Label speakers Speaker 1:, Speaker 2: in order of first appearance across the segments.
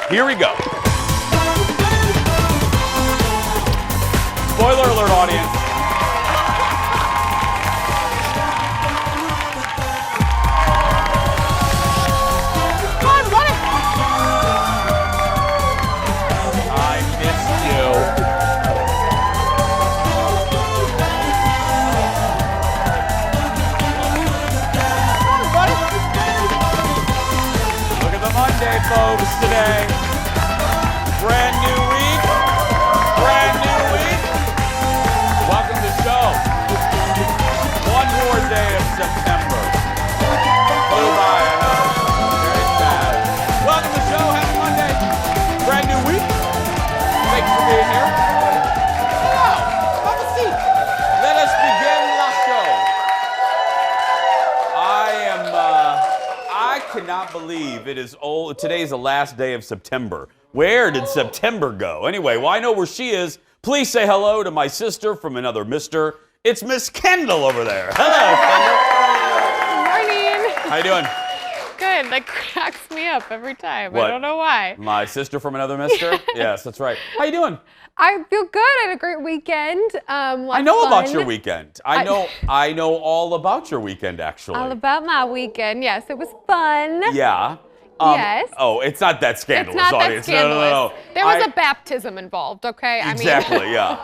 Speaker 1: Here we go. Spoiler alert, audience.
Speaker 2: Come on, run it.
Speaker 1: I missed you. Look at the Monday, folks, today. Brand new week. Brand new week. Welcome to the show. One more day of September. Flew by, I know. Very sad. Welcome to the show. Happy Monday. Brand new week. Thanks for being here. Hello. Have a seat. Let us begin the show. I cannot believe it is old. Today is the last day of September. Where did September go? Anyway, well, I know where she is. Please say hello to my sister from another mister. It's Miss Kendall over there. Hello, Kendall.
Speaker 2: Morning.
Speaker 1: How you doing?
Speaker 2: Good. That cracks me up every time.
Speaker 1: What?
Speaker 2: I don't know why.
Speaker 1: My sister from another mister? Yes, that's right. How you doing?
Speaker 2: I feel good. I had a great weekend.
Speaker 1: I know about your weekend. I know all about your weekend, actually.
Speaker 2: All about my weekend. Yes, it was fun.
Speaker 1: Yeah.
Speaker 2: Yes.
Speaker 1: Oh, it's not that scandalous,
Speaker 2: It's not
Speaker 1: audience.
Speaker 2: that scandalous.
Speaker 1: No.
Speaker 2: There was a baptism involved, okay?
Speaker 1: Exactly, yeah.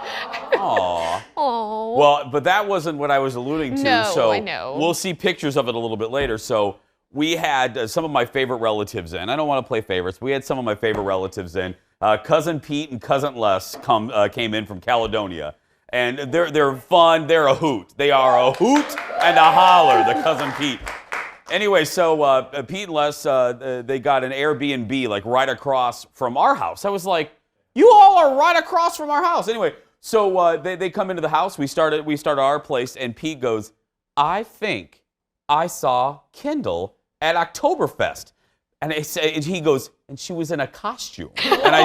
Speaker 1: Aw.
Speaker 2: Oh.
Speaker 1: Well, but that wasn't what I was alluding to.
Speaker 2: No,
Speaker 1: so
Speaker 2: I know.
Speaker 1: We'll see pictures of it a little bit later. So we had some of my favorite relatives in. I don't want to play favorites. We had some of my favorite relatives in. Cousin Pete and Cousin Les came in from Caledonia. And they're fun. They're a hoot. They are a hoot and a holler, the Cousin Pete. Anyway, so Pete and Les, they got an Airbnb like right across from our house. I was like, you all are right across from our house. Anyway, so they come into the house. We started our place, and Pete goes, I think I saw Kendall at Oktoberfest. And he goes, and she was in a costume. And I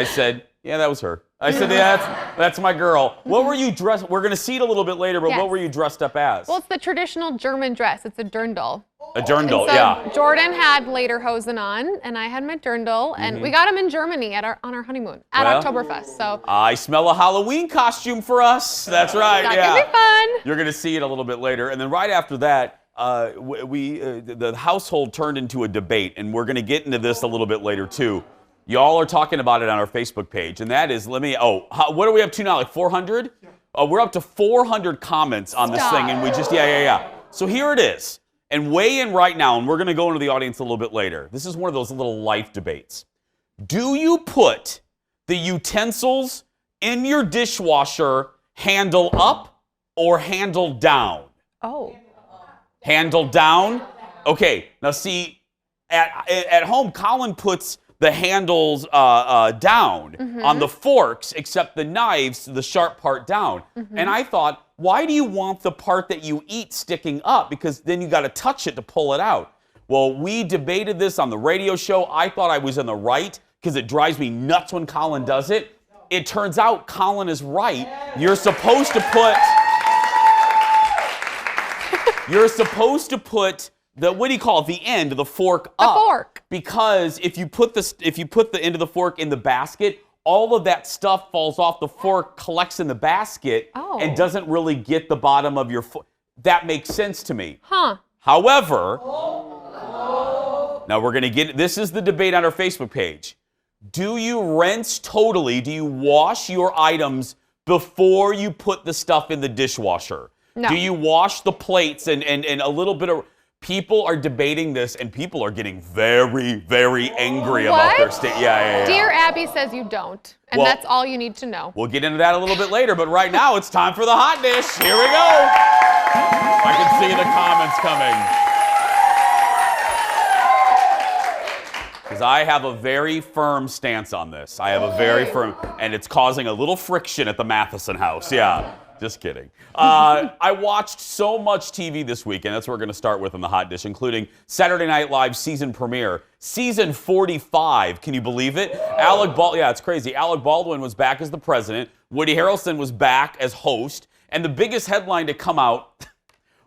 Speaker 1: said, yeah, that was her. I said, yeah, that's my girl. What were you dressed? We're going to see it a little bit later, but
Speaker 2: Yes.
Speaker 1: What were you dressed up as?
Speaker 2: Well, it's the traditional German dress. It's a dirndl.
Speaker 1: A dirndl,
Speaker 2: So
Speaker 1: yeah.
Speaker 2: Jordan had lederhosen on, and I had my dirndl, and we got them in Germany on our honeymoon at
Speaker 1: Well,
Speaker 2: Oktoberfest. So
Speaker 1: I smell a Halloween costume for us. That's right,
Speaker 2: that
Speaker 1: yeah.
Speaker 2: could be fun.
Speaker 1: You're going to see it a little bit later. And then right after that, the household turned into a debate, and we're going to get into this a little bit later, too. Y'all are talking about it on our Facebook page, and that is, what are we up to now, like 400? We're up to 400 comments on this thing, and we just, yeah. So here it is, and weigh in right now, and we're going to go into the audience a little bit later. This is one of those little life debates. Do you put the utensils in your dishwasher handle up or handle down?
Speaker 2: Oh.
Speaker 1: Handle down? Okay, now see, at home, Colin puts the handles down on the forks, except the knives, the sharp part down. And I thought, why do you want the part that you eat sticking up? Because then you got to touch it to pull it out. Well, we debated this on the radio show. I thought I was in the right because it drives me nuts when Colin does it. It turns out Colin is right. You're supposed to put the, what do you call it? The end of the fork up.
Speaker 2: The fork.
Speaker 1: Because if you put the end of the fork in the basket, all of that stuff falls off the fork, collects in the basket, and doesn't really get the bottom of your fork. That makes sense to me.
Speaker 2: Huh.
Speaker 1: However, now we're going to this is the debate on our Facebook page. Do you rinse totally? Do you wash your items before you put the stuff in the dishwasher?
Speaker 2: No.
Speaker 1: Do you wash the plates and a little bit of... People are debating this, and people are getting very, very angry about their state. Yeah.
Speaker 2: Dear Abby says you don't, and
Speaker 1: Well,
Speaker 2: that's all you need to know.
Speaker 1: We'll get into that a little bit later, but right now it's time for the hot dish. Here we go. I can see the comments coming. Because I have a very firm stance on this. I have a very firm, and it's causing a little friction at the Matheson house. Yeah. Just kidding. I watched so much TV this weekend. That's what we're going to start with in the hot dish, including Saturday Night Live season premiere, season 45. Can you believe it? Yeah, it's crazy. Alec Baldwin was back as the president. Woody Harrelson was back as host. And the biggest headline to come out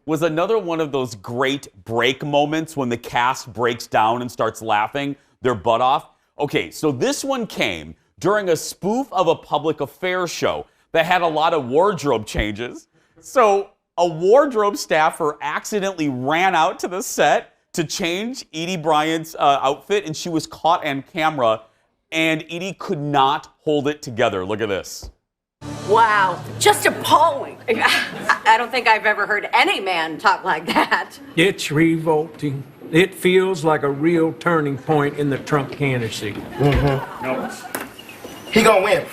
Speaker 1: was another one of those great break moments when the cast breaks down and starts laughing. their butt off. Okay, so this one came during a spoof of a public affairs show that had a lot of wardrobe changes. So a wardrobe staffer accidentally ran out to the set to change Edie Bryant's outfit, and she was caught on camera, and Edie could not hold it together. Look at this.
Speaker 3: Wow, just appalling. I don't think I've ever heard any man talk like that.
Speaker 4: It's revolting. It feels like a real turning point in the Trump candidacy.
Speaker 5: He gonna win.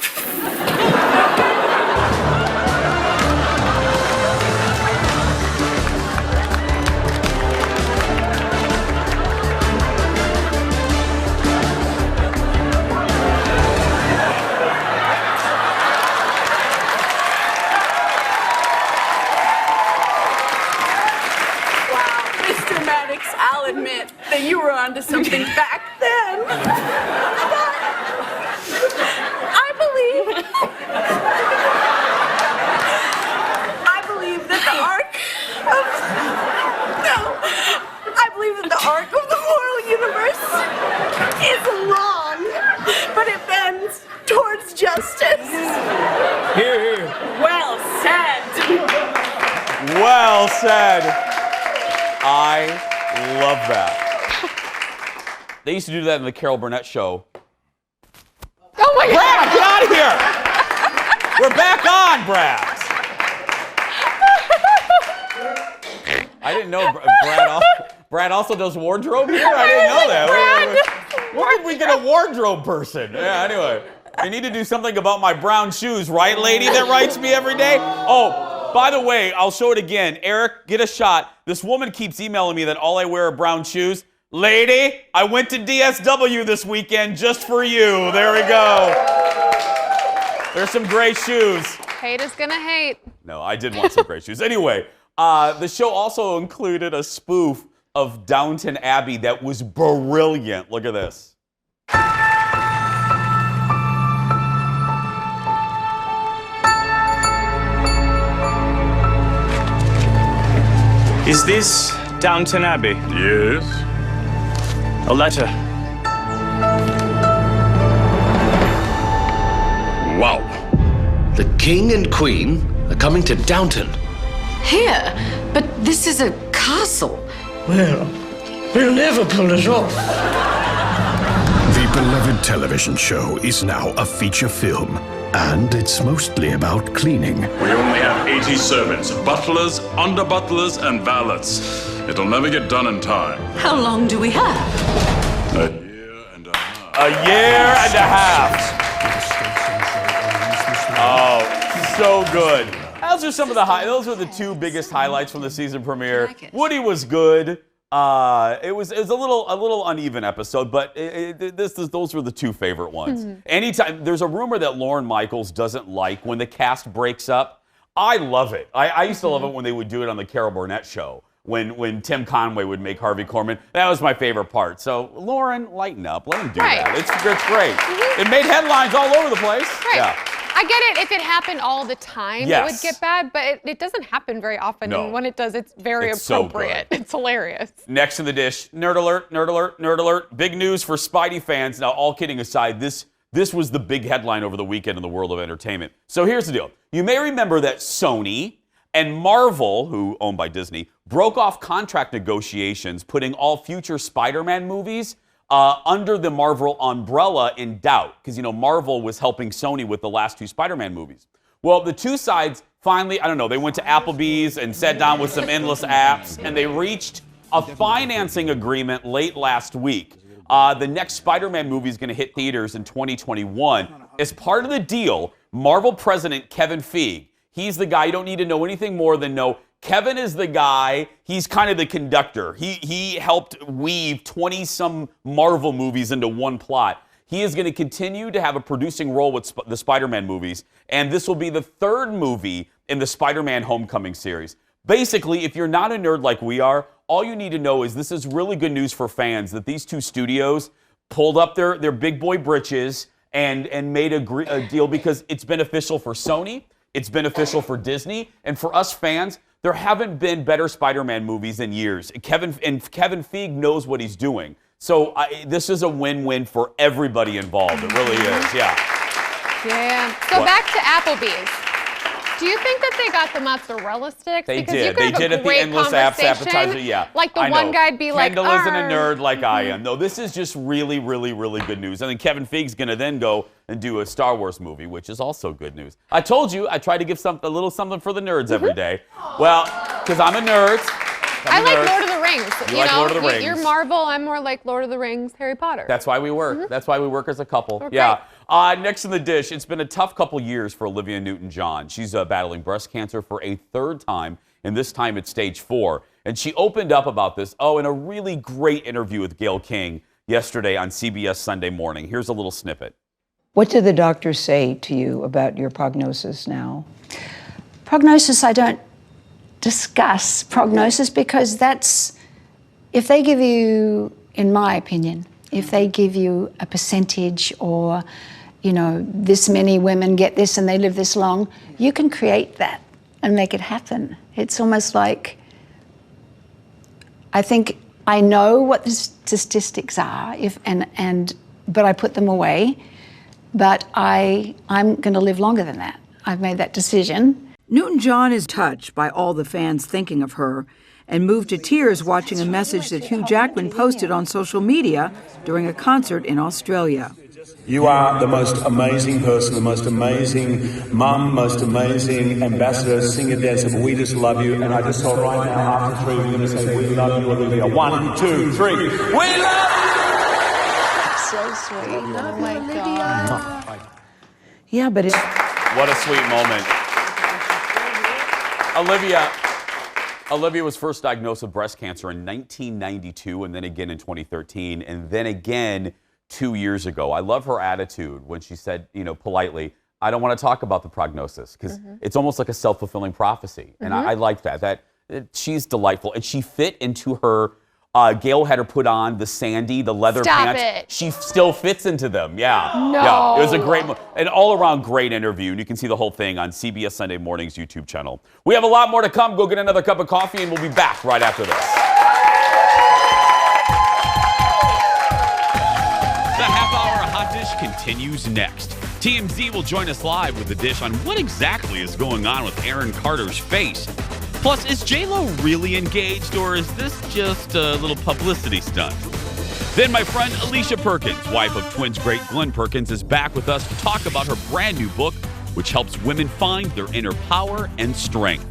Speaker 3: I'll admit that you were onto something back then. But I believe that the arc of the moral universe is wrong, but it bends towards justice.
Speaker 4: Hear, hear.
Speaker 3: Well said.
Speaker 1: Well said. I love that. They used to do that in the Carol Burnett show.
Speaker 2: Oh my God!
Speaker 1: Brad, get out of here! We're back on, Brad. I didn't know Brad also does wardrobe here. I didn't know that. Where did we get a wardrobe person? Yeah. Anyway, you need to do something about my brown shoes, right, lady that writes me every day? Oh. By the way, I'll show it again. Eric, get a shot. This woman keeps emailing me that all I wear are brown shoes. Lady, I went to DSW this weekend just for you. There we go. There's some gray shoes.
Speaker 2: Hate is gonna hate.
Speaker 1: No, I did want some gray shoes. Anyway, the show also included a spoof of Downton Abbey that was brilliant. Look at this.
Speaker 6: Is this Downton Abbey?
Speaker 7: Yes.
Speaker 6: A letter.
Speaker 7: Wow.
Speaker 8: The King and Queen are coming to Downton.
Speaker 3: Here, but this is a castle.
Speaker 9: Well, we'll never pull it off.
Speaker 10: The beloved television show is now a feature film, and it's mostly about cleaning.
Speaker 7: We only have 80 servants, butlers, under-butlers, and valets. It'll never get done in time.
Speaker 3: How long do we have?
Speaker 7: A year and a half.
Speaker 1: A year and a half. Oh, so good. Those are some of the those were the two biggest highlights from the season premiere. Woody was good. It was a little uneven episode, but those were the two favorite ones. Anytime there's a rumor that Lorne Michaels doesn't like when the cast breaks up, I love it. I used to love it when they would do it on the Carol Burnett show. When Tim Conway would make Harvey Korman, that was my favorite part. So Lauren, lighten up, let him do that. It's great. It made headlines all over the place.
Speaker 2: Right.
Speaker 1: Yeah.
Speaker 2: I get it. If it happened all the time, it would get bad, but it doesn't happen very often.
Speaker 1: No.
Speaker 2: And when it does, it's very appropriate. It's hilarious.
Speaker 1: Next in the dish, nerd alert, nerd alert, nerd alert. Big news for Spidey fans. Now, all kidding aside, this was the big headline over the weekend in the world of entertainment. So here's the deal. You may remember that Sony and Marvel, who owned by Disney, broke off contract negotiations, putting all future SpiderMan movies under the Marvel umbrella in doubt, because, Marvel was helping Sony with the last two Spider-Man movies. Well, the two sides finally, they went to Applebee's and sat down with some endless apps, and they reached a financing agreement late last week. The next Spider-Man movie is going to hit theaters in 2021. As part of the deal, Marvel president Kevin Feige, he's the guy, you don't need to know anything more than know Kevin is the guy, he's kind of the conductor. He helped weave 20-some Marvel movies into one plot. He is going to continue to have a producing role with the Spider-Man movies, and this will be the third movie in the Spider-Man Homecoming series. Basically, if you're not a nerd like we are, all you need to know is this is really good news for fans, that these two studios pulled up their big boy britches and made a deal, because it's beneficial for Sony, it's beneficial for Disney, and for us fans. There haven't been better Spider-Man movies in years. Kevin Feige knows what he's doing. So this is a win-win for everybody involved. It really is, yeah.
Speaker 2: Yeah. So back to Applebee's. Do you think that they got the mozzarella sticks?
Speaker 1: They
Speaker 2: because
Speaker 1: did.
Speaker 2: You could
Speaker 1: They
Speaker 2: have
Speaker 1: did
Speaker 2: a
Speaker 1: at the
Speaker 2: great
Speaker 1: endless apps
Speaker 2: conversation.
Speaker 1: appetizer. Yeah.
Speaker 2: Like the
Speaker 1: I
Speaker 2: one
Speaker 1: know.
Speaker 2: guy'd be like,
Speaker 1: Kendall isn't a
Speaker 2: "Arr."
Speaker 1: nerd like I am. No, this is just really, really, really good news. And then Kevin Feige's going to then go and do a Star Wars movie, which is also good news. I told you I try to give a little something for the nerds every day. Well, because I'm a nerd.
Speaker 2: I like Lord of the Rings.
Speaker 1: You like
Speaker 2: know,
Speaker 1: Lord of the Rings.
Speaker 2: You're Marvel. I'm more like Lord of the Rings, Harry Potter.
Speaker 1: That's why we work. That's why we work as a couple.
Speaker 2: We're
Speaker 1: Yeah. Next in the dish, it's been a tough couple years for Olivia NewtonJohn. She's battling breast cancer for a third time, and this time it's stage 4. And she opened up about this, in a really great interview with Gayle King yesterday on CBS Sunday Morning. Here's a little snippet.
Speaker 5: What do the doctors say to you about your prognosis now?
Speaker 11: Prognosis, I don't discuss prognosis because if they give you, in my opinion, if they give you a percentage or, this many women get this and they live this long, you can create that and make it happen. It's almost like, I think I know what the statistics are, but I put them away, but I'm going to live longer than that. I've made that decision.
Speaker 12: Newton-John is touched by all the fans thinking of her and moved to tears watching a message that Hugh Jackman posted on social media during a concert in Australia.
Speaker 13: You are the most amazing person, the most amazing mum, most amazing ambassador, singer, dancer. We just love you. And I just saw right now, after 3, we're going to say, we love you, Olivia. 1, 2, 3. We love you!
Speaker 11: So sweet.
Speaker 2: Oh my God.
Speaker 5: Yeah, but
Speaker 1: What a sweet moment. Olivia was first diagnosed with breast cancer in 1992 and then again in 2013 and then again 2 years ago. I love her attitude when she said, politely, I don't want to talk about the prognosis because it's almost like a self-fulfilling prophecy. And I like that she's delightful. And she fit into her, Gayle had her put on the leather pants.
Speaker 2: It.
Speaker 1: She still fits into them. Yeah.
Speaker 2: No.
Speaker 1: Yeah. It was a great, an all-around great interview. And you can see the whole thing on CBS Sunday Morning's YouTube channel. We have a lot more to come. Go get another cup of coffee and we'll be back right after this. The half-hour Hot Dish continues next. TMZ will join us live with the dish on what exactly is going on with Aaron Carter's face. Plus, is J-Lo really engaged, or is this just a little publicity stunt? Then my friend Alicia Perkins, wife of twins great Glenn Perkins, is back with us to talk about her brand new book, which helps women find their inner power and strength.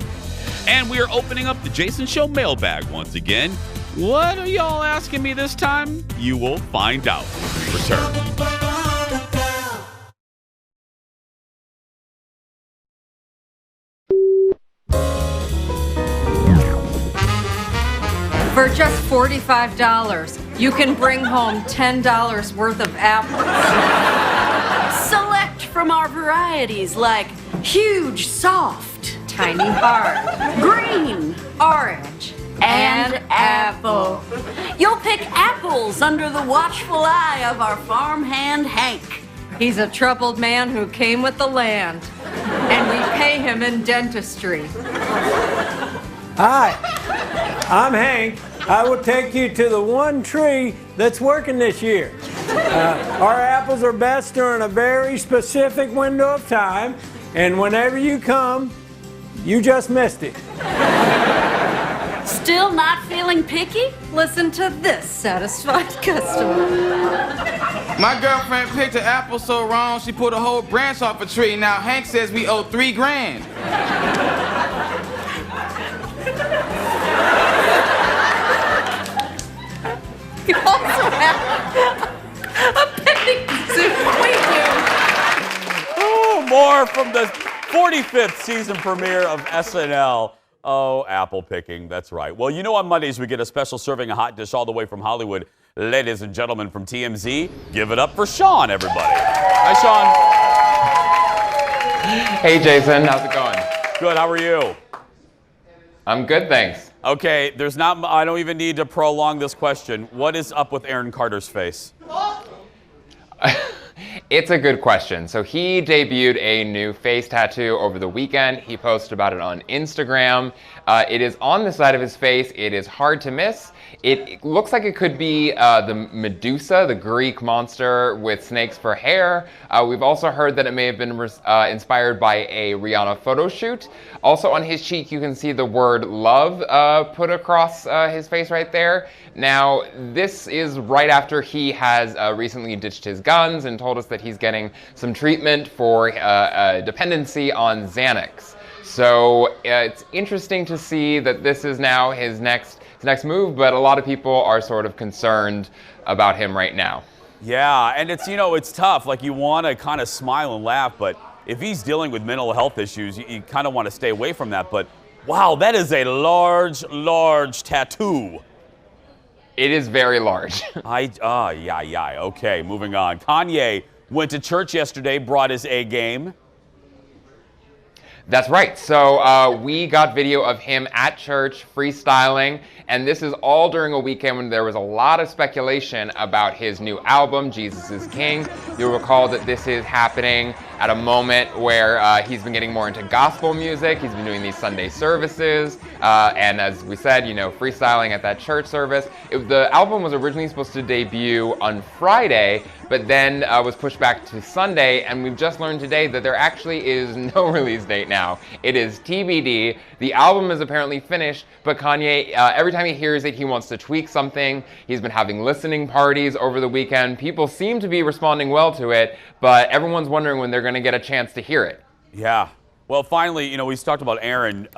Speaker 1: And we are opening up the Jason Show mailbag once again. What are y'all asking me this time? You will find out when we return.
Speaker 14: For just $45, you can bring home $10 worth of apples.
Speaker 3: Select from our varieties like huge, soft,
Speaker 14: Tiny hard,
Speaker 3: green,
Speaker 14: orange,
Speaker 3: and apple. You'll pick apples under the watchful eye of our farmhand Hank.
Speaker 14: He's a troubled man who came with the land, and we pay him in dentistry.
Speaker 4: Hi, I'm Hank. I will take you to the one tree that's working this year. Our apples are best during a very specific window of time, and whenever you come, you just missed it.
Speaker 3: Still not feeling picky?
Speaker 14: Listen to this satisfied customer.
Speaker 15: My girlfriend picked an apple so wrong, she pulled a whole branch off a tree. Now Hank says we owe $3 grand.
Speaker 14: You also have a petting zoo. We do.
Speaker 1: Oh, more from the 45th season premiere of SNL. Oh, apple picking. That's right. Well, on Mondays we get a special serving of hot dish all the way from Hollywood. Ladies and gentlemen from TMZ, give it up for Sean, everybody. Hi, Sean.
Speaker 16: Hey, Jason. How's it going?
Speaker 1: Good. How are you?
Speaker 16: I'm good, thanks.
Speaker 1: Okay, I don't even need to prolong this question. What is up with Aaron Carter's face?
Speaker 16: It's a good question. So he debuted a new face tattoo over the weekend. He posted about it on Instagram. It is on the side of his face. It is hard to miss. It looks like it could be the Medusa, the Greek monster with snakes for hair. We've also heard that it may have been inspired by a Rihanna photo shoot. Also on his cheek, you can see the word love put across his face right there. Now, this is right after he has recently ditched his guns and told us that he's getting some treatment for dependency on Xanax. So it's interesting to see that this is now his next move, but a lot of people are sort of concerned about him right now.
Speaker 1: Yeah, and it's, you know, it's tough. Like, you want to kind of smile and laugh, but if he's dealing with mental health issues, you kind of want to stay away from that. But wow, that is a large, large tattoo.
Speaker 16: It is very large.
Speaker 1: Yeah. Okay, moving on. Kanye went to church yesterday, brought his A game.
Speaker 16: That's right. So we got video of him at church freestyling, and this is all during a weekend when there was a lot of speculation about his new album, Jesus is King. You'll recall that this is happening at a moment where he's been getting more into gospel music. He's been doing these Sunday services, and as we said, you know, freestyling at that church service. The album was originally supposed to debut on Friday, but then was pushed back to Sunday, and we've just learned today that there actually is no release date now. It is TBD. The album is apparently finished, but Kanye, every time he hears it, he wants to tweak something. He's been having listening parties over the weekend. People seem to be responding well to it, but everyone's wondering when they're going to get a chance to hear it.
Speaker 1: Yeah. Well, finally, you know, we talked about Aaron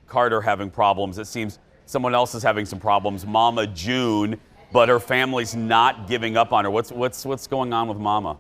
Speaker 1: Carter having problems. It seems someone else is having some problems. Mama June. But her family's not giving up on her. What's going on with Mama?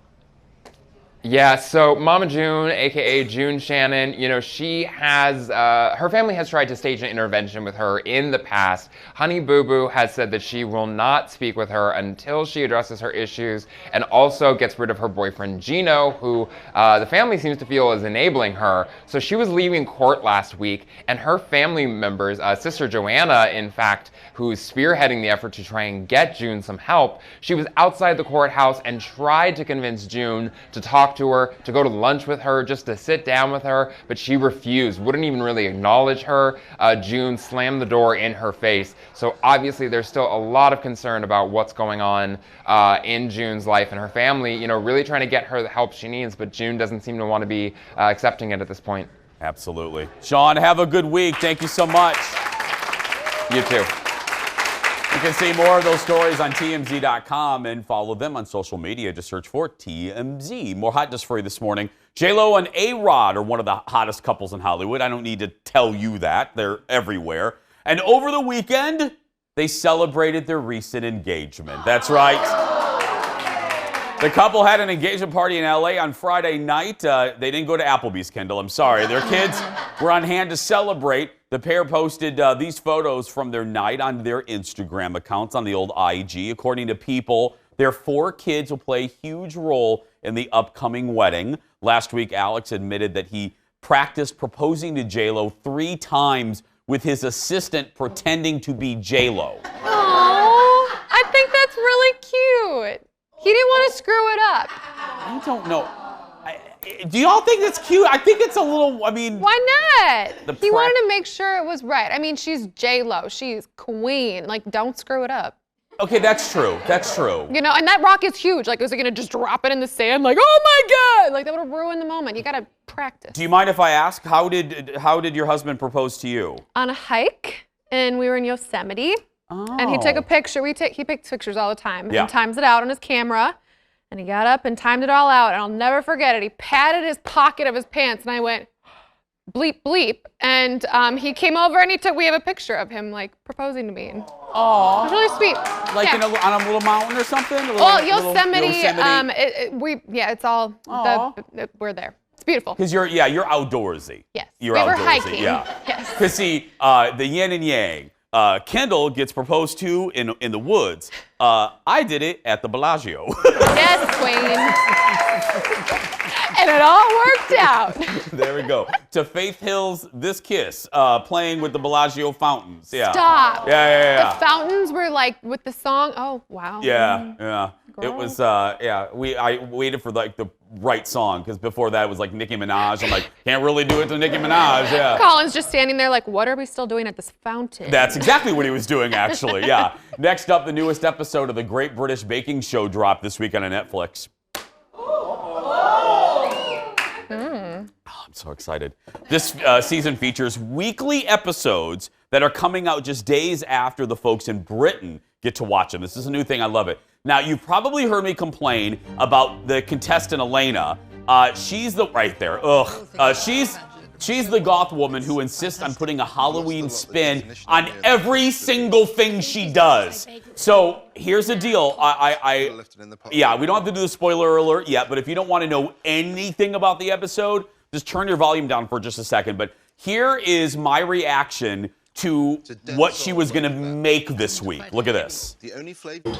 Speaker 16: Yeah, so Mama June, aka June Shannon, you know, she has, her family has tried to stage an intervention with her in the past. Honey Boo Boo has said that she will not speak with her until she addresses her issues and also gets rid of her boyfriend Gino, who the family seems to feel is enabling her. So she was leaving court last week, and her family members, Sister Joanna, in fact, who's spearheading the effort to try and get June some help, she was outside the courthouse and tried to convince June to talk to her, to go to lunch with her, just to sit down with her, but she refused, wouldn't even really acknowledge her. June slammed the door in her face. So obviously there's still a lot of concern about what's going on in June's life, and her family, you know, really trying to get her the help she needs, but June doesn't seem to want to be accepting it at this point.
Speaker 1: Absolutely. Sean, have a good week. Thank you so much.
Speaker 16: You too.
Speaker 1: You can see more of those stories on TMZ.com and follow them on social media. Just search for TMZ. More hotness for you this morning. J-Lo and A-Rod are one of the hottest couples in Hollywood. I don't need to tell you that. They're everywhere. And over the weekend, they celebrated their recent engagement. That's right. The couple had an engagement party in LA on Friday night. They didn't go to Applebee's, Kendall. I'm sorry. Their kids were on hand to celebrate. The pair posted these photos from their night on their Instagram accounts on the old IG. According to People, their 4 kids will play a huge role in the upcoming wedding. Last week, Alex admitted that he practiced proposing to J-Lo 3 times with his assistant pretending to be J-Lo.
Speaker 2: Aww, I think that's really cute. He didn't want to screw it up.
Speaker 1: I don't know. Do y'all think that's cute? I think it's a little, I mean.
Speaker 2: Why not? He wanted to make sure it was right. I mean, she's J-Lo. She's queen. Like, don't screw it up.
Speaker 1: Okay, that's true. That's true.
Speaker 2: You know, and that rock is huge. Like, is he going to just drop it in the sand? Like, oh my God. Like, that would have ruined the moment. You got to practice.
Speaker 1: Do you mind if I ask, how did your husband propose to you?
Speaker 2: On a hike, and we were in Yosemite.
Speaker 1: Oh.
Speaker 2: And he took a picture. He takes pictures all the time.
Speaker 1: Yeah.
Speaker 2: And times it out on his camera. And he got up and timed it all out. And I'll never forget it. He patted his pocket of his pants. And I went, bleep, bleep. And he came over and we have a picture of him, like, proposing to me. And
Speaker 1: Aw.
Speaker 2: it was really sweet.
Speaker 1: Like
Speaker 2: yeah.
Speaker 1: on a little mountain or something?
Speaker 2: Yosemite.
Speaker 1: Yosemite.
Speaker 2: It's all, we're there. It's beautiful.
Speaker 1: Because you're outdoorsy.
Speaker 2: Yes.
Speaker 1: You're
Speaker 2: we were
Speaker 1: outdoorsy.
Speaker 2: hiking.
Speaker 1: Yeah.
Speaker 2: Yes.
Speaker 1: Because see, the yin and yang. Kendall gets proposed to in the woods. I did it at the Bellagio.
Speaker 2: Yes, queen. And it all worked out.
Speaker 1: There we go. To Faith Hill's This Kiss, playing with the Bellagio fountains. Yeah.
Speaker 2: Stop.
Speaker 1: Yeah.
Speaker 2: The fountains were like with the song. Oh, wow.
Speaker 1: Yeah. It was, I waited for like the right song because before that it was like Nicki Minaj. I'm like, can't really do it to Nicki Minaj, yeah.
Speaker 2: Colin's just standing there like, what are we still doing at this fountain?
Speaker 1: That's exactly what he was doing, actually, yeah. Next up, the newest episode of the Great British Baking Show dropped this weekend on Netflix. Oh, I'm so excited. This season features weekly episodes that are coming out just days after the folks in Britain get to watch them. This is a new thing. I love it. Now, you've probably heard me complain about the contestant Elena. She's the right there. Ugh. She's the goth woman who insists on putting a Halloween spin on every single thing she does. So here's the deal. Yeah, we don't have to do the spoiler alert yet, but if you don't want to know anything about the episode, just turn your volume down for just a second. But here is my reaction to what she was going to make this week. Look at this.
Speaker 17: The inspiration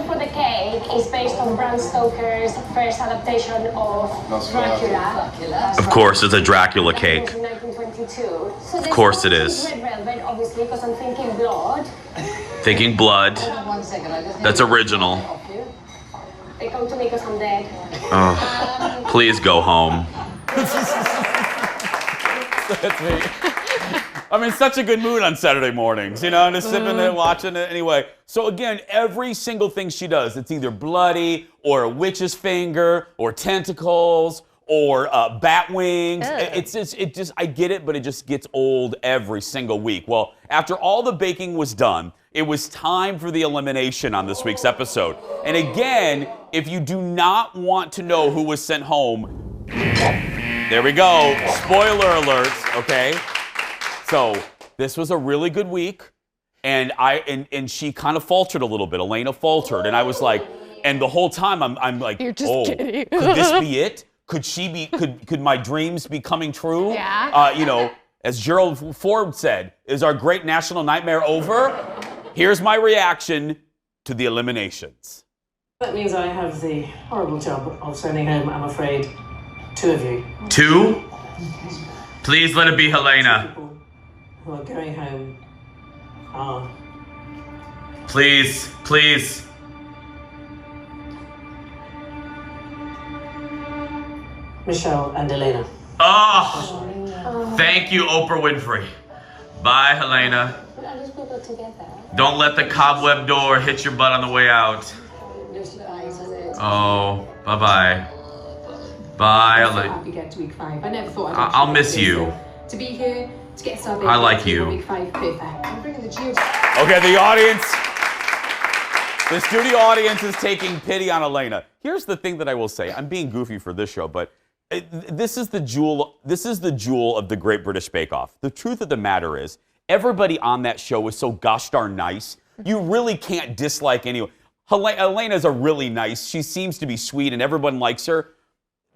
Speaker 17: for the cake is based on Bram Stoker's first adaptation of Dracula.
Speaker 1: Of course, it's a Dracula cake.
Speaker 17: In 1922. So
Speaker 1: of course it is.
Speaker 17: Red velvet, obviously, because I'm thinking blood.
Speaker 1: Thinking blood. That's original.
Speaker 17: They come to me because I'm dead.
Speaker 1: Oh, please go home. That's me. I'm in such a good mood on Saturday mornings, you know, I'm just sipping it, watching it. Anyway, so again, every single thing she does, it's either bloody or a witch's finger or tentacles or bat wings. It just, I get it, but it just gets old every single week. Well, after all the baking was done, it was time for the elimination on this week's episode. And again, if you do not want to know who was sent home, there we go. Spoiler alert, okay? So this was a really good week, and she kind of faltered a little bit. Elena faltered, and I was like, and the whole time I'm like,
Speaker 2: you're just kidding.
Speaker 1: Could this be it? Could she be? Could my dreams be coming true?
Speaker 2: Yeah.
Speaker 1: You know, as Gerald Ford said, is our great national nightmare over? Here's my reaction to the eliminations.
Speaker 18: That means I have the horrible job of sending home, I'm afraid, 2 of you.
Speaker 1: 2? Please let it be Helena.
Speaker 18: Who are going home are...
Speaker 1: Please, please.
Speaker 18: Michelle and Elena.
Speaker 1: Oh, thank you, Oprah Winfrey. Bye, Helena. Don't let the cobweb door hit your butt on the way out. Oh, bye-bye. Bye, Elena. I'll miss you.
Speaker 19: To be here, to get started.
Speaker 1: I like you.
Speaker 19: Okay,
Speaker 1: the audience, the studio audience is taking pity on Elena. Here's the thing that I will say. I'm being goofy for this show, but this is the jewel of the Great British Bake Off. The truth of the matter is, everybody on that show is so gosh darn nice. You really can't dislike anyone. Elena's a really nice. She seems to be sweet, and everyone likes her.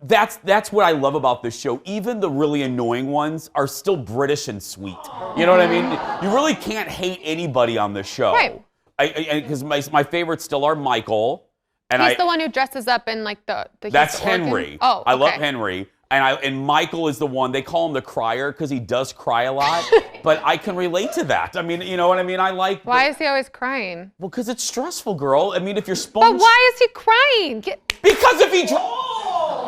Speaker 1: That's what I love about this show. Even the really annoying ones are still British and sweet. You know what I mean? You really can't hate anybody on this show.
Speaker 2: Right.
Speaker 1: Because my favorites still are Michael. And
Speaker 2: he's the one who dresses up in like the
Speaker 1: that's Henry.
Speaker 2: Oh, okay.
Speaker 1: I love Henry. And Michael is the one, they call him the crier because he does cry a lot. But I can relate to that. I mean, you know what I mean?
Speaker 2: Why is he always crying?
Speaker 1: Well, because it's stressful, girl. I mean, if you're sponge...
Speaker 2: But why is he crying?
Speaker 1: Because if he...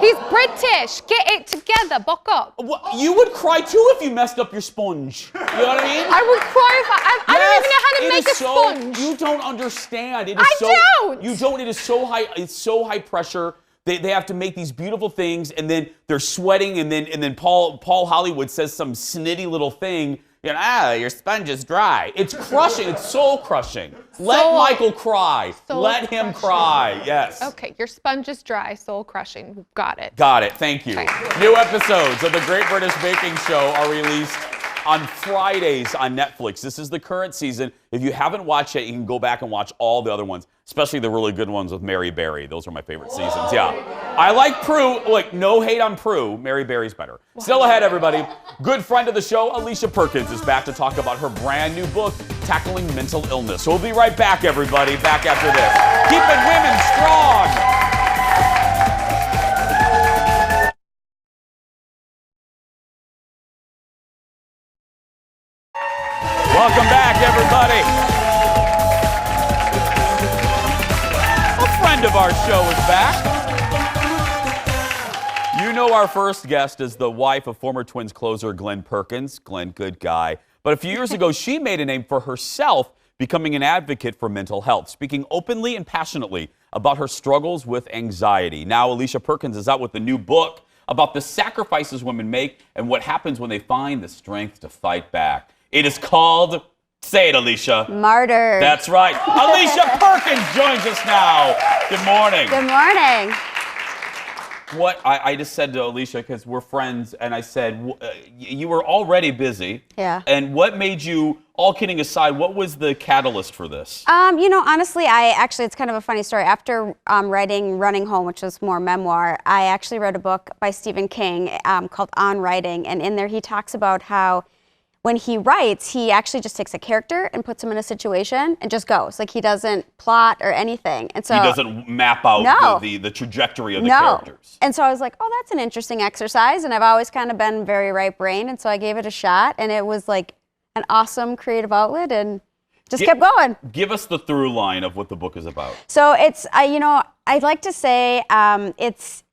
Speaker 2: He's British. Get it together. Buck up.
Speaker 1: Well, you would cry too if you messed up your sponge. You know what I mean?
Speaker 2: I would cry if I don't even know how to make a sponge.
Speaker 1: You don't understand. It is
Speaker 2: I don't.
Speaker 1: You don't. It is so high. It's so high pressure. They have to make these beautiful things, and then they're sweating, and then Paul Hollywood says some snitty little thing. You know, your sponge is dry. It's crushing. It's soul crushing. Let Michael cry. Let him cry. Yes.
Speaker 2: Okay, your sponge is dry, soul crushing. Got it.
Speaker 1: Got it. Thank you.
Speaker 2: Okay.
Speaker 1: New episodes of the Great British Baking Show are released on Fridays on Netflix. This is the current season. If you haven't watched it, you can go back and watch all the other ones, especially the really good ones with Mary Berry. Those are my favorite seasons. Yeah. I like Prue. Like, no hate on Prue. Mary Berry's better. Still ahead, everybody. Good friend of the show, Alicia Perkins, is back to talk about her brand new book, Tackling Mental Illness. So we'll be right back, everybody. Back after this. Keeping women strong. Welcome back, everybody. of our show is back. You know our first guest is the wife of former Twins closer Glenn Perkins. Glenn, good guy. But a few years ago, she made a name for herself, becoming an advocate for mental health, speaking openly and passionately about her struggles with anxiety. Now, Alicia Perkins is out with a new book about the sacrifices women make and what happens when they find the strength to fight back. It is called, say it, Alicia.
Speaker 20: Martyr.
Speaker 1: That's right. Alicia Perkins joins us now. Good morning.
Speaker 20: Good morning.
Speaker 1: What I just said to Alicia, because we're friends, and I said, you were already busy.
Speaker 20: Yeah.
Speaker 1: And what made you, all kidding aside, what was the catalyst for this?
Speaker 20: Honestly, it's kind of a funny story. After writing Running Home, which was more memoir, I actually wrote a book by Stephen King called On Writing. And in there, he talks about how when he writes, he actually just takes a character and puts him in a situation and just goes. Like, he doesn't plot or anything. And so
Speaker 1: He doesn't map out the trajectory of the characters.
Speaker 20: And so I was like, oh, that's an interesting exercise. And I've always kind of been very right-brained. And so I gave it a shot. And it was like an awesome creative outlet and just kept going.
Speaker 1: Give us the through line of what the book is about.
Speaker 20: So it's, I'd like to say it's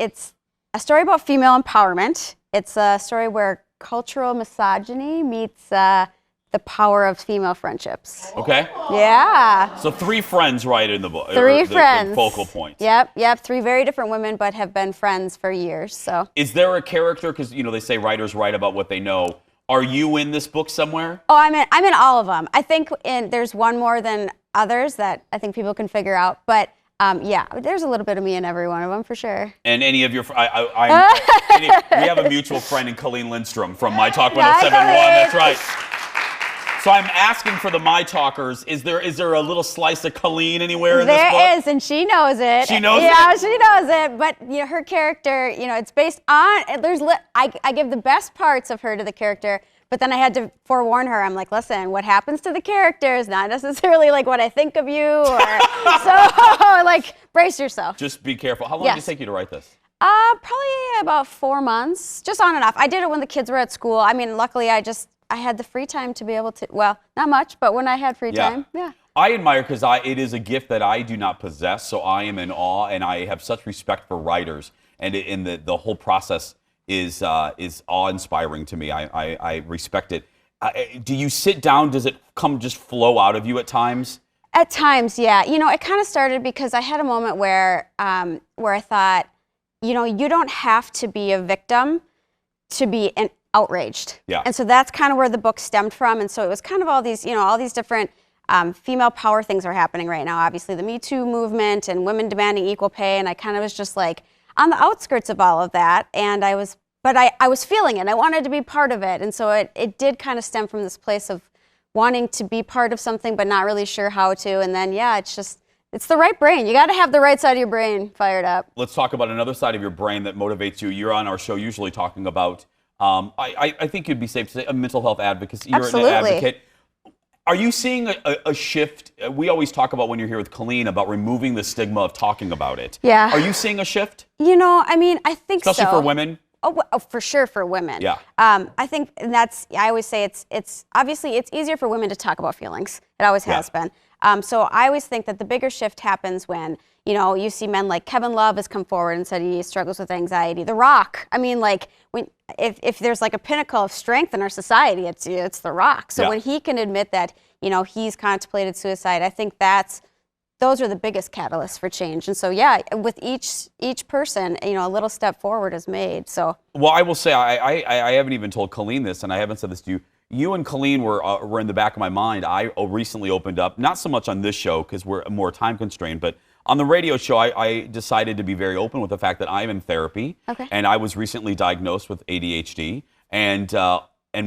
Speaker 20: a story about female empowerment. It's a story where cultural misogyny meets the power of female friendships.
Speaker 1: Okay.
Speaker 20: Yeah.
Speaker 1: So 3 friends right in the book.
Speaker 20: Three friends.
Speaker 1: The focal points.
Speaker 20: Yep. 3 very different women, but have been friends for years. So.
Speaker 1: Is there a character, because they say writers write about what they know. Are you in this book somewhere?
Speaker 20: Oh, I'm in all of them. I think there's one more than others that I think people can figure out, but there's a little bit of me in every one of them for sure.
Speaker 1: And any of your, we have a mutual friend in Colleen Lindstrom from My Talk 1071. That's right. So I'm asking for the My Talkers. Is there a little slice of Colleen anywhere in this book?
Speaker 20: There is, and she knows it.
Speaker 1: She knows it?
Speaker 20: Yeah, she knows it. But her character, it's based on. I give the best parts of her to the character. But then I had to forewarn her. I'm like, listen, what happens to the character is not necessarily like what I think of you. Or so, brace yourself.
Speaker 1: Just be careful. How long did it take you to write this?
Speaker 20: Probably about 4 months, just on and off. I did it when the kids were at school. I mean, luckily, I had the free time to be able to, well, not much, but when I had free time, yeah.
Speaker 1: I admire, because it is a gift that I do not possess, so I am in awe, and I have such respect for writers, and the whole process is awe-inspiring to me. I respect it. Do you sit down? Does it just flow out of you at times?
Speaker 20: At times, yeah. It kind of started because I had a moment where I thought, you don't have to be a victim to be outraged.
Speaker 1: Yeah.
Speaker 20: And so that's kind of where the book stemmed from. And so it was kind of all these different female power things are happening right now. Obviously, the Me Too movement and women demanding equal pay. And I kind of was just like on the outskirts of all of that. And I was feeling it. I wanted to be part of it. And so it did kind of stem from this place of wanting to be part of something, but not really sure how to. And then, it's the right brain. You got to have the right side of your brain fired up.
Speaker 1: Let's talk about another side of your brain that motivates you. You're on our show usually talking about, I think it'd be safe to say, a mental health advocate. You're
Speaker 20: Absolutely.
Speaker 1: An advocate. Are you seeing a shift? We always talk about when you're here with Colleen about removing the stigma of talking about it.
Speaker 20: Yeah.
Speaker 1: Are you seeing a shift?
Speaker 20: I think so.
Speaker 1: Especially for women?
Speaker 20: Oh, for sure for women.
Speaker 1: Yeah.
Speaker 20: I think I always say it's obviously it's easier for women to talk about feelings. It always has been. So I always think that the bigger shift happens when, you see men like Kevin Love has come forward and said he struggles with anxiety. The Rock. I mean, if there's a pinnacle of strength in our society, it's The Rock. So when he can admit that, he's contemplated suicide, I think those are the biggest catalysts for change. And so, with each person, a little step forward is made. So.
Speaker 1: Well, I will say, I haven't even told Colleen this, and I haven't said this to you. You and Colleen were in the back of my mind. I recently opened up, not so much on this show because we're more time constrained, but on the radio show, I decided to be very open with the fact that I'm in therapy.
Speaker 20: Okay.
Speaker 1: And I was recently diagnosed with ADHD, and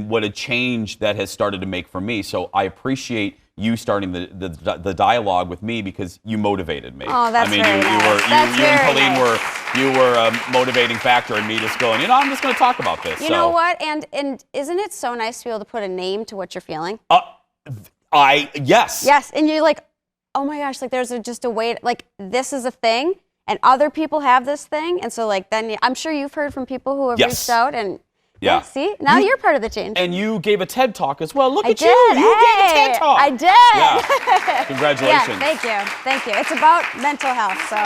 Speaker 1: what a change that has started to make for me. So I appreciate you starting the dialogue with me because you motivated me.
Speaker 20: Oh, that's
Speaker 1: very
Speaker 20: nice.
Speaker 1: You and Colleen were a motivating factor in me just going, I'm just going to talk about this.
Speaker 20: You know what? And isn't it so nice to be able to put a name to what you're feeling?
Speaker 1: Yes.
Speaker 20: Yes, and you're like, oh my gosh, there's just a way, this is a thing, and other people have this thing, and so then I'm sure you've heard from people who have reached out, and
Speaker 1: Yeah.
Speaker 20: See, now you're part of the change.
Speaker 1: And you gave a TED Talk as well. Look at
Speaker 20: did.
Speaker 1: you. You gave a TED Talk.
Speaker 20: I did.
Speaker 1: Yeah. Congratulations.
Speaker 20: Yeah, thank you. Thank you. It's about mental health, so.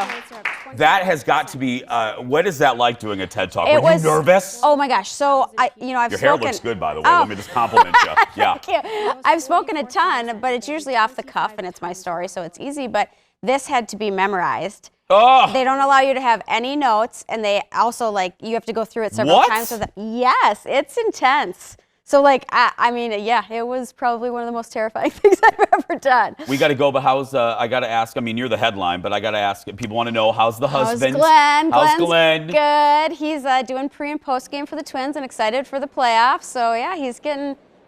Speaker 1: That has got to be, what is that like doing a TED Talk?
Speaker 20: It
Speaker 1: Were you
Speaker 20: was,
Speaker 1: nervous?
Speaker 20: Oh my gosh. So, I've
Speaker 1: Your
Speaker 20: spoken.
Speaker 1: hair looks good, by the way. Let me just compliment you. Yeah.
Speaker 20: Thank you. I've spoken a ton, but it's usually off the cuff and it's my story, so it's easy. But this had to be memorized.
Speaker 1: Oh.
Speaker 20: They don't allow you to have any notes, and they also, like, you have to go through it several times with them. Yes, it's intense. So, like, I mean, yeah, it was probably one of the most terrifying things I've ever done.
Speaker 1: We got to go, but how's, I got to ask, I mean, you're the headline, but I got to ask, people want to know, how's the husband?
Speaker 20: How's
Speaker 1: Glenn's
Speaker 20: Glenn? Good. He's doing pre and post game for the Twins and excited for the playoffs. So, yeah, he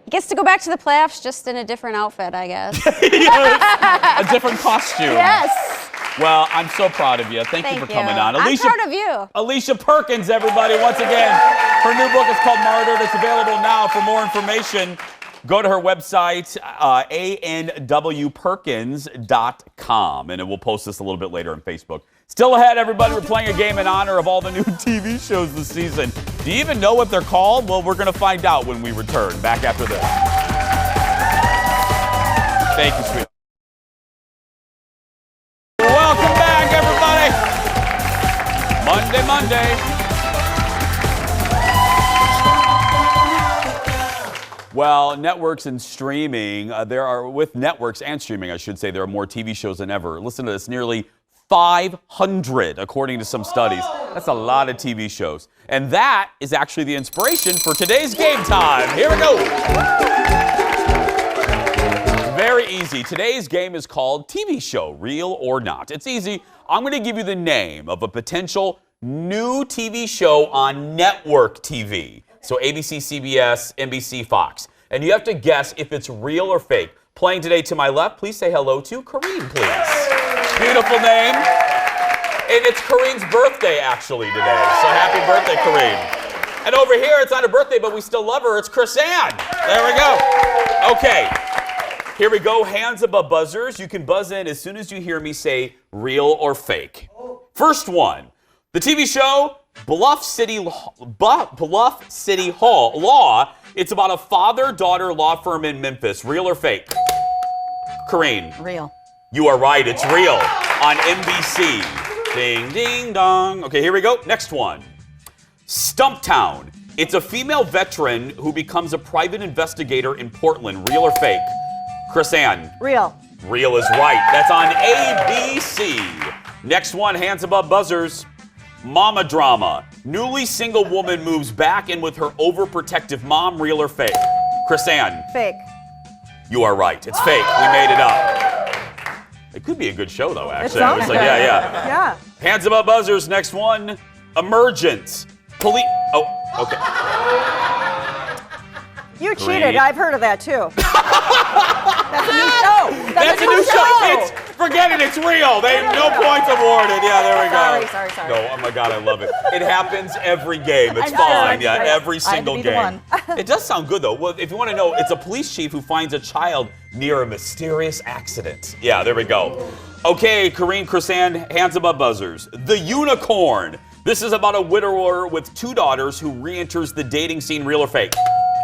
Speaker 20: gets to go back to the playoffs just in a different outfit, I guess.
Speaker 1: Yes, a different costume.
Speaker 20: Yes.
Speaker 1: Well, I'm so proud of you. Thank you for coming on.
Speaker 20: I'm proud of you.
Speaker 1: Alicia Perkins, everybody, once again. Her new book is called Martyred. It's available now. For more information, go to her website, anwperkins.com, and it will post this a little bit later on Facebook. Still ahead, everybody, we're playing a game in honor of all the new TV shows this season. Do you even know what they're called? Well, we're going to find out when we return. Back after this. Thank you, sweetheart. Welcome back, everybody. Monday. Well, networks and streaming, with networks and streaming, I should say, there are more TV shows than ever. Listen to this, nearly 500, according to some studies. That's a lot of TV shows. And that is actually the inspiration for today's game time. Here we go. Very easy. Today's game is called TV Show, Real or Not. It's easy. I'm going to give you the name of a potential new TV show on network TV. So ABC, CBS, NBC, Fox. And you have to guess if it's real or fake. Playing today to my left, please say hello to Kareen, please. Beautiful name. And it's Kareen's birthday, actually, today. So happy birthday, Kareen. And over here, it's not her birthday, but we still love her. It's Crosse. There we go. Okay. Here we go. Hands above buzzers. You can buzz in as soon as you hear me say real or fake. First one. The TV show Bluff City Hall Law. It's about a father-daughter law firm in Memphis. Real or fake? Kareen.
Speaker 3: Real.
Speaker 1: You are right. It's real on NBC. Ding, ding, dong. Okay, here we go. Next one. Stumptown. It's a female veteran who becomes a private investigator in Portland. Real or fake? Chrisanne.
Speaker 3: Real.
Speaker 1: Real is right. That's on ABC. Next one, hands above buzzers. Mama drama. Newly single woman moves back in with her overprotective mom. Real or fake? Chrisanne.
Speaker 3: Fake.
Speaker 1: You are right. It's fake. We made it up. It could be a good show, though, actually. I was like, yeah. Hands above buzzers. Next one. Emergence. Police. Oh, okay.
Speaker 3: You cheated. I've heard of that, too. That's a new show.
Speaker 1: That's a new show. Forget it. It's real. No points awarded. Yeah, there we go.
Speaker 3: Sorry.
Speaker 1: No, oh my God, I love it. It happens every game. It's fine. Yeah, every single game. It does sound good, though. Well, if you want to know, it's a police chief who finds a child near a mysterious accident. Yeah, there we go. Okay, Kareen, Chrisanne, hands above buzzers. The Unicorn. This is about a widower with 2 daughters who re-enters the dating scene. Real or fake?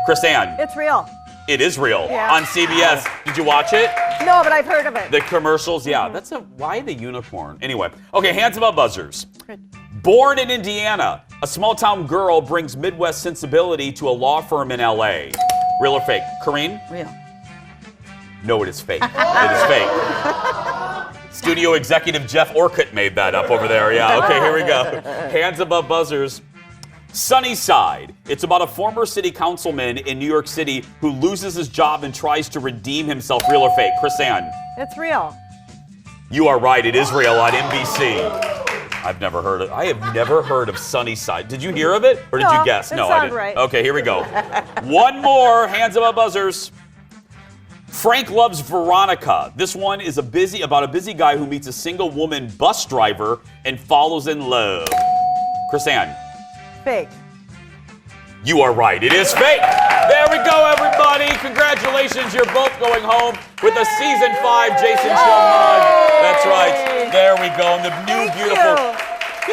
Speaker 1: Chrisanne.
Speaker 3: It's real.
Speaker 1: It is real on CBS. Did you watch it?
Speaker 3: No, but I've heard of it.
Speaker 1: The commercials, yeah. Why the unicorn? Anyway, okay, hands above buzzers. Born in Indiana, a small-town girl brings Midwest sensibility to a law firm in LA. Real or fake? Kareen?
Speaker 3: Real.
Speaker 1: No, it is fake. It is fake. Studio executive Jeff Orcutt made that up over there. Yeah, okay, here we go. Hands above buzzers. Sunnyside. It's about a former city councilman in New York City who loses his job and tries to redeem himself. Real or fake? Chrisanne.
Speaker 3: It's real.
Speaker 1: You are right. It is real on NBC. I have never heard of Sunnyside. Did you hear of it? Or did you guess? No, I didn't.
Speaker 3: Right.
Speaker 1: Okay, here we go. One more. Hands above buzzers. Frank Loves Veronica. This one is about a busy guy who meets a single woman bus driver and falls in love. Chrisanne.
Speaker 3: Fake.
Speaker 1: You are right. It is fake. There we go, everybody. Congratulations. You're both going home with a Season 5 Jason Show mug. That's right. There we go. And the new beautiful.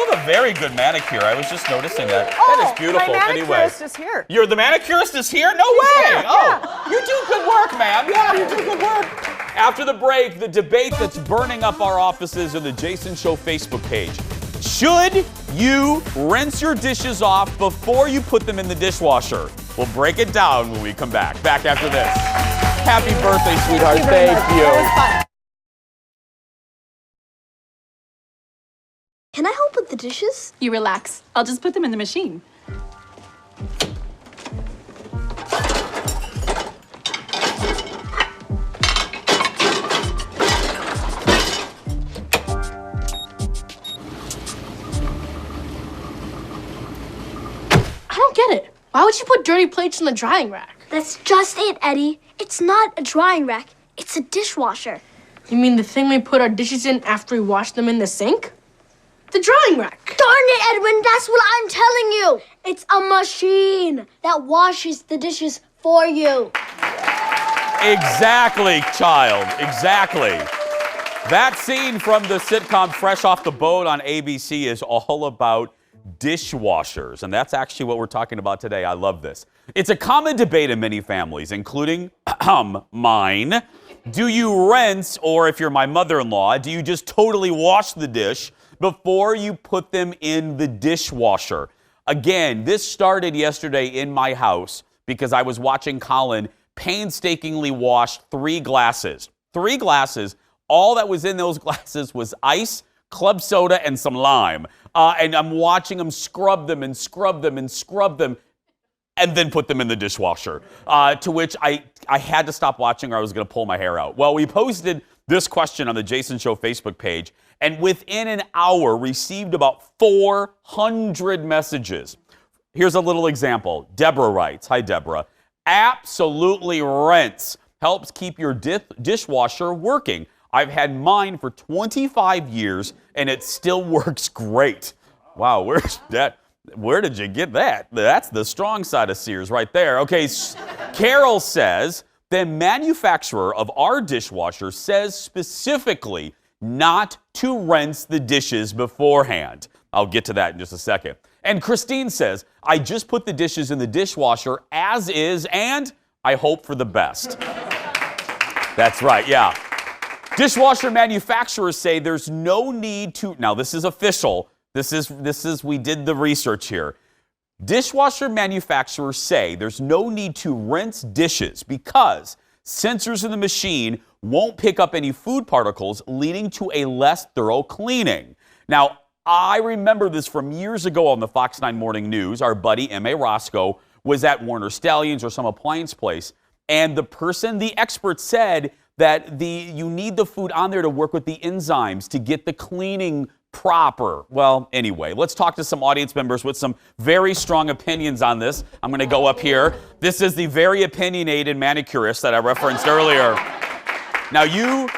Speaker 1: You have a very good manicure. I was just noticing that.
Speaker 3: Oh,
Speaker 1: that is beautiful.
Speaker 3: My
Speaker 1: Anyway,
Speaker 3: manicurist is here.
Speaker 1: You're the manicurist is here? No way.
Speaker 3: Here,
Speaker 1: Oh, you do good work, ma'am. Yeah, you do good work. After the break, the debate that's burning up our offices on the Jason Show Facebook page. Should you rinse your dishes off before you put them in the dishwasher? We'll break it down when we come back. Back after this. Happy birthday, sweetheart. Thank you.
Speaker 3: That was fun.
Speaker 19: Can I help with the dishes? You relax. I'll just put them in the machine.
Speaker 21: I don't get it. Why would you put dirty plates in the drying rack?
Speaker 19: That's just it, Eddie. It's not a drying rack. It's a dishwasher.
Speaker 21: You mean the thing we put our dishes in after we wash them in the sink? The drying rack.
Speaker 19: Darn it, Edwin, that's what I'm telling you. It's a machine that washes the dishes for you.
Speaker 1: Exactly, child. Exactly. That scene from the sitcom Fresh Off the Boat on ABC is all about dishwashers, and that's actually what we're talking about today. I love this. It's a common debate in many families, including mine. Do you rinse, or if you're my mother-in-law, do you just totally wash the dish before you put them in the dishwasher? Again, this started yesterday in my house because I was watching Colin painstakingly wash 3 glasses. 3 glasses. All that was in those glasses was ice, club soda, and some lime. And I'm watching him scrub them and scrub them and scrub them and then put them in the dishwasher. To which I had to stop watching or I was going to pull my hair out. Well, we posted this question on the Jason Show Facebook page, and within an hour received about 400 messages. Here's a little example. Deborah writes, hi, Deborah. Absolutely rinse. Helps keep your dishwasher working. I've had mine for 25 years, and it still works great. Wow, where's that? Where did you get that? That's the strong side of Sears right there. Okay, Carol says, the manufacturer of our dishwasher says specifically not to rinse the dishes beforehand. I'll get to that in just a second. And Christine says, I just put the dishes in the dishwasher as is, and I hope for the best. That's right, yeah. Dishwasher manufacturers say there's no need to, now this is official, this is we did the research here. Dishwasher manufacturers say there's no need to rinse dishes because sensors in the machine won't pick up any food particles, leading to a less thorough cleaning. Now, I remember this from years ago on the Fox 9 Morning News. Our buddy M.A. Roscoe was at Warner Stallions or some appliance place, and the expert said that you need the food on there to work with the enzymes to get the cleaning proper. Well, anyway, let's talk to some audience members with some very strong opinions on this. I'm going to go up here. This is the very opinionated manicurist that I referenced earlier. Now, you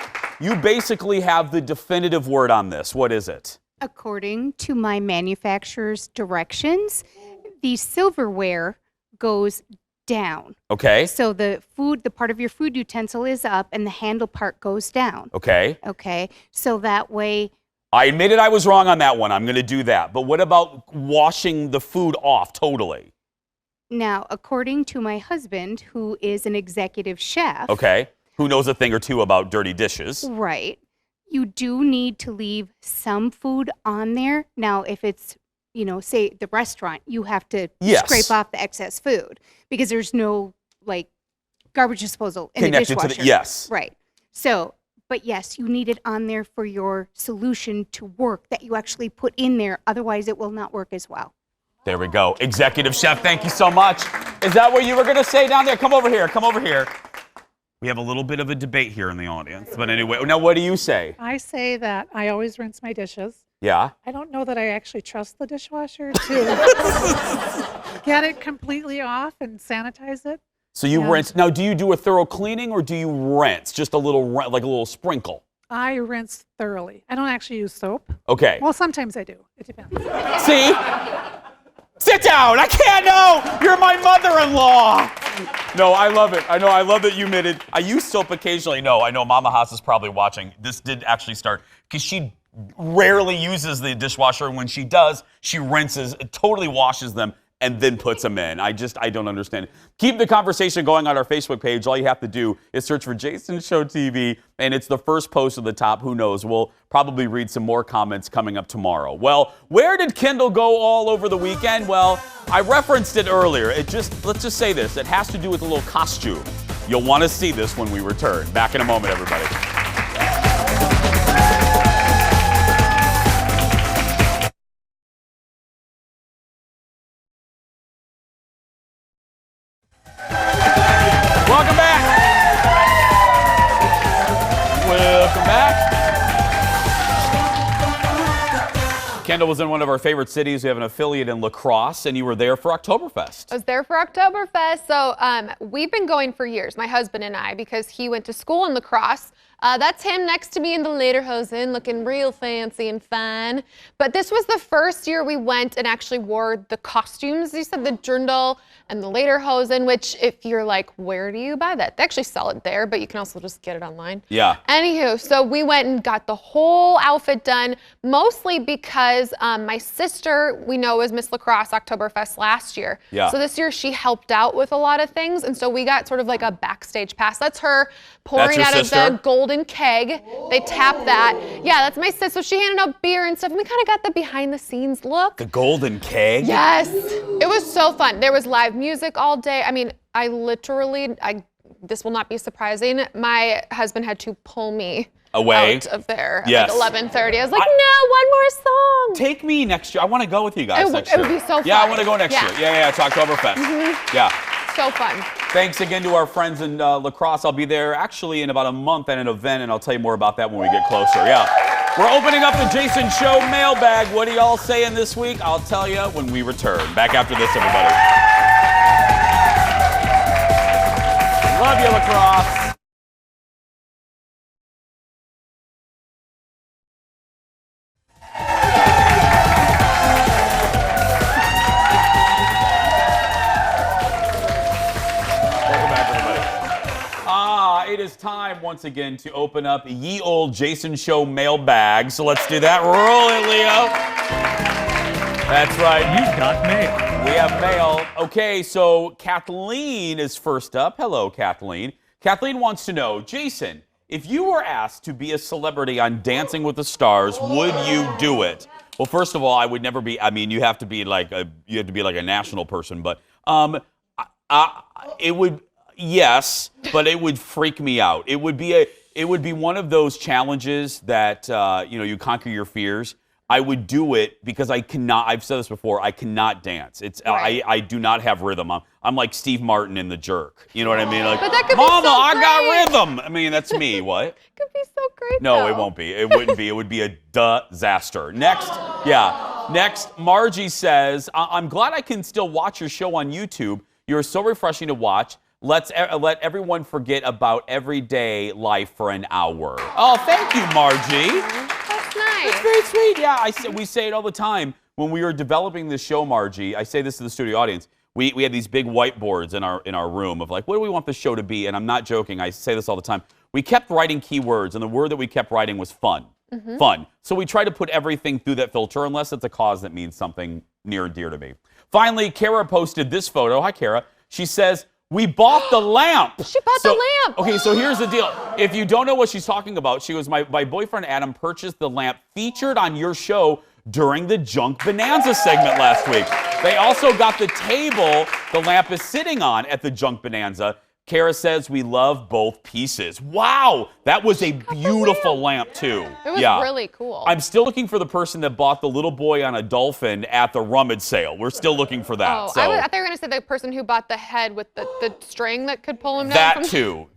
Speaker 1: basically have the definitive word on this. What is it?
Speaker 22: According to my manufacturer's directions, the silverware goes down.
Speaker 1: Okay.
Speaker 22: So the part of your food utensil is up and the handle part goes down.
Speaker 1: Okay.
Speaker 22: Okay. So that way.
Speaker 1: I admitted I was wrong on that one. I'm going to do that. But what about washing the food off totally?
Speaker 22: Now, according to my husband, who is an executive chef.
Speaker 1: Okay. Who knows a thing or two about dirty dishes.
Speaker 22: Right. You do need to leave some food on there. Now, if it's, say the restaurant, you have to scrape off the excess food because there's no garbage disposal in the dishwasher.
Speaker 1: Yes.
Speaker 22: Right. So, but yes, you need it on there for your solution to work that you actually put in there. Otherwise, it will not work as well.
Speaker 1: There we go. Executive chef, thank you so much. Is that what you were going to say down there? Come over here. Come over here. We have a little bit of a debate here in the audience. But anyway, now what do you say?
Speaker 23: I say that I always rinse my dishes.
Speaker 1: Yeah?
Speaker 23: I don't know that I actually trust the dishwasher to get it completely off and sanitize it.
Speaker 1: So you rinse. Now, do you do a thorough cleaning or do you rinse? Just a little sprinkle?
Speaker 23: I rinse thoroughly. I don't actually use soap.
Speaker 1: Okay.
Speaker 23: Well, sometimes I do. It depends.
Speaker 1: See? Sit down. I can't know. You're my mother-in-law. No, I love it. I know. I love that you admitted. I use soap occasionally. No, I know Mama Haas is probably watching. This did actually start because she rarely uses the dishwasher. And when she does, she rinses, totally washes them, and then puts them in. I don't understand it. Keep the conversation going on our Facebook page. All you have to do is search for Jason Show TV, and it's the first post at the top. Who knows? We'll probably read some more comments coming up tomorrow. Well, where did Kendall go all over the weekend? Well, I referenced it earlier. Let's just say this. It has to do with a little costume. You'll want to see this when we return. Back in a moment, everybody. Welcome back. Kendall was in one of our favorite cities. We have an affiliate in La Crosse, and you were there for Oktoberfest.
Speaker 2: I was there for Oktoberfest. So we've been going for years, my husband and I, because he went to school in La Crosse. That's him next to me in the lederhosen, looking real fancy and fine. But this was the first year we went and actually wore the costumes. You said the dirndl and the lederhosen, which if you're like, where do you buy that? They actually sell it there, but you can also just get it online.
Speaker 1: Yeah.
Speaker 2: Anywho, so we went and got the whole outfit done, mostly because my sister, we know, was Miss La Crosse Oktoberfest last year.
Speaker 1: Yeah.
Speaker 2: So this year she helped out with a lot of things, and so we got sort of like a backstage pass. That's her pouring out of the golden keg. They tap that. Yeah, that's my sister. So she handed out beer and stuff, and we kind of got the behind the scenes look.
Speaker 1: The golden keg?
Speaker 2: Yes. It was so fun. There was live music all day. I mean, this will not be surprising. My husband had to pull me
Speaker 1: away
Speaker 2: out of there at
Speaker 1: yes.
Speaker 2: like 11:30. I was like, no, one more song.
Speaker 1: Take me next year. I want to go with you guys next year.
Speaker 2: It would be so fun.
Speaker 1: Yeah, I want to go next year. Yeah, it's Oktoberfest.
Speaker 2: Mm-hmm.
Speaker 1: Yeah.
Speaker 2: So fun.
Speaker 1: Thanks again to our friends in La Crosse. I'll be there actually in about a month at an event, and I'll tell you more about that when we get closer. Yeah. We're opening up the Jason Show mailbag. What are y'all saying this week? I'll tell you when we return. Back after this, everybody. Love you, La Crosse. It is time once again to open up ye old Jason Show mailbag. So let's do that. Roll it, Leo. That's right.
Speaker 6: You've got mail.
Speaker 1: We have mail. Okay, so Kathleen is first up. Hello, Kathleen. Kathleen wants to know, Jason, if you were asked to be a celebrity on Dancing with the Stars, would you do it? Well, first of all, I would never be. I mean, you have to be like a national person, but it would. Yes, but it would freak me out. It would be one of those challenges that you conquer your fears. I would do it because I cannot. I've said this before. I cannot dance. Right. I do not have rhythm. I'm like Steve Martin in The Jerk. You know what I mean? Like,
Speaker 2: but that could
Speaker 1: Mama,
Speaker 2: be so
Speaker 1: I
Speaker 2: great.
Speaker 1: got rhythm. I mean, that's me. What?
Speaker 2: Could be so great.
Speaker 1: No,
Speaker 2: though.
Speaker 1: it won't be. It wouldn't be. It would be a disaster. Next, Margie says, I'm glad I can still watch your show on YouTube. You're so refreshing to watch. Let everyone forget about everyday life for an hour. Oh, thank you, Margie.
Speaker 2: That's nice.
Speaker 1: That's very sweet. Yeah, we say it all the time. When we were developing this show, Margie, I say this to the studio audience. We had these big whiteboards in our room of like, what do we want the show to be? And I'm not joking. I say this all the time. We kept writing keywords, and the word that we kept writing was fun. Mm-hmm. Fun. So we try to put everything through that filter, unless it's a cause that means something near and dear to me. Finally, Kara posted this photo. Hi, Kara. She says, we bought the lamp.
Speaker 2: She bought the lamp.
Speaker 1: Okay, so here's the deal. If you don't know what she's talking about, she goes, my boyfriend Adam purchased the lamp featured on your show during the Junk Bonanza segment last week. They also got the table the lamp is sitting on at the Junk Bonanza. Kara says we love both pieces. Wow, that was a beautiful lamp too.
Speaker 2: It was really cool.
Speaker 1: I'm still looking for the person that bought the little boy on a dolphin at the rummage sale. We're still looking for that.
Speaker 2: Oh, I thought you were going to say the person who bought the head with the string that could pull him down.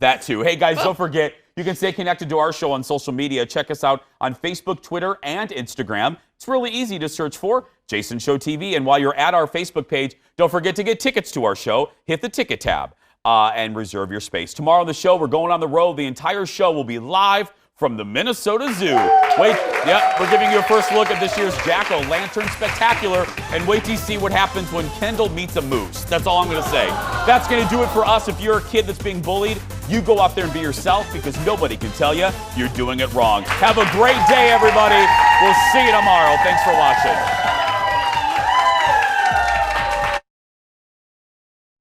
Speaker 1: That too. Hey guys, don't forget, you can stay connected to our show on social media. Check us out on Facebook, Twitter, and Instagram. It's really easy to search for Jason Show TV. And while you're at our Facebook page, don't forget to get tickets to our show. Hit the ticket tab. And reserve your space. Tomorrow on the show, we're going on the road. The entire show will be live from the Minnesota Zoo. We're giving you a first look at this year's Jack-O-Lantern Spectacular, and wait to see what happens when Kendall meets a moose. That's all I'm going to say. That's going to do it for us. If you're a kid that's being bullied, You go out there and be yourself because nobody can tell you you're doing it wrong. Have a great day, everybody. We'll see you tomorrow. Thanks for watching.